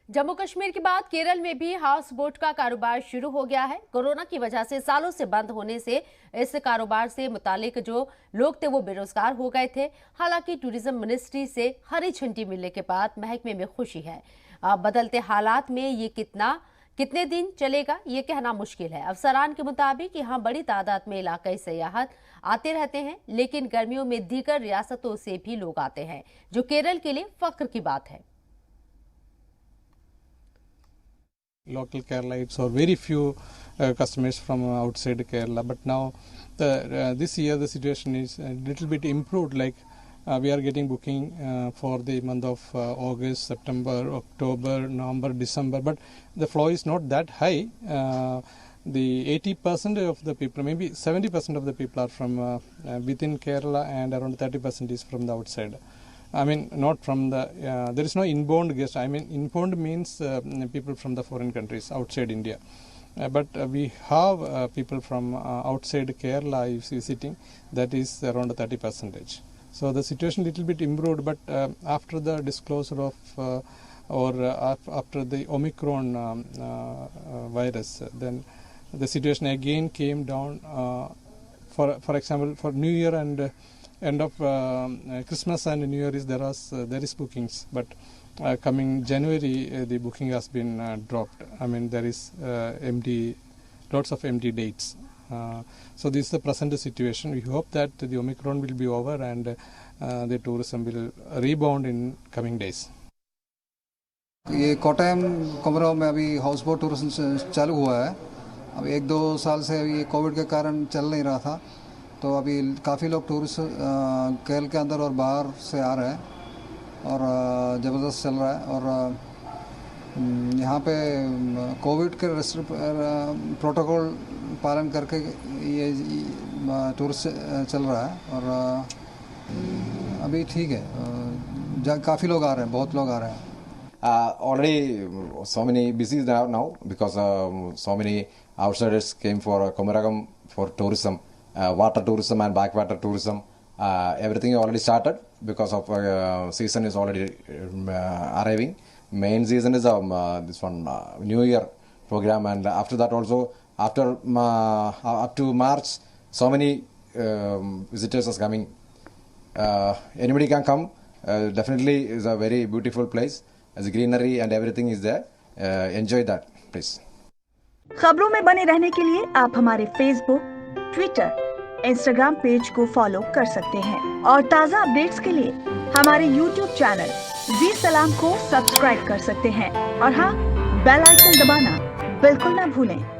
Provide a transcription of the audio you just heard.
जम्मू कश्मीर के बाद केरल में भी हाउस बोट का कारोबार शुरू हो गया है। कोरोना की वजह से सालों से बंद होने से इस कारोबार से मुतालिक जो लोग थे वो बेरोजगार हो गए थे। हालांकि टूरिज्म मिनिस्ट्री से हरी झंडी मिलने के बाद महकमे में खुशी है। अब बदलते हालात में ये कितने दिन चलेगा ये कहना मुश्किल है। अफसरान के मुताबिक यहाँ बड़ी तादाद में इलाकाई सयाहत आते रहते हैं, लेकिन गर्मियों में दीगर रियासतों से भी लोग आते हैं, जो केरल के लिए फख्र की बात है। Local Keralites or very few customers from outside Kerala, but now this year the situation is a little bit improved. Like we are getting booking for the month of August, September, October, November, December, but the flow is not that high. The 80% of the people, maybe 70% of the people are from within Kerala, and around 30% is from the outside. I mean, not from the, there is no inbound guest. I mean, inbound means people from the foreign countries outside India. But we have people from outside Kerala is visiting, that is around 30%. So the situation little bit improved, but after the disclosure of after the Omicron virus, then the situation again came down. For example, for New Year and end of Christmas and New Year there is bookings, but coming January the booking has been dropped. I mean, there is lots of empty dates. So this is the present situation. We hope that the Omicron will be over and the tourism will rebound in coming days. ये कोटायम कमरों में अभी house boat tourism चालू हुआ है। अभी 1-2 साल से ये कोविड के कारण चल नहीं रहा था, तो अभी काफ़ी लोग टूरिस्ट केरल के अंदर और बाहर से आ रहे हैं और ज़बरदस्त चल रहा है। और यहाँ पे कोविड के प्रोटोकॉल पालन करके ये टूरिस्ट चल रहा है और अभी ठीक है। काफ़ी लोग आ रहे हैं, बहुत लोग आ रहे हैं। Already so many busy now because so many outsiders came for Komaragam for tourism. Water tourism and backwater tourism, everything already started because of season is already arriving. Main season is this one New Year program, and after that also after up to March, so many visitors are coming. Anybody can come. Definitely is a very beautiful place. As greenery and everything is there. Enjoy that place. खबरों में बने रहने के लिए आप हमारे Facebook, Twitter, Instagram page को follow कर सकते हैं और ताज़ा अपडेट्स के लिए हमारे यूट्यूब चैनल ज़ी सलाम को सब्सक्राइब कर सकते हैं। और हाँ, बेल आइकन दबाना बिल्कुल ना भूलें।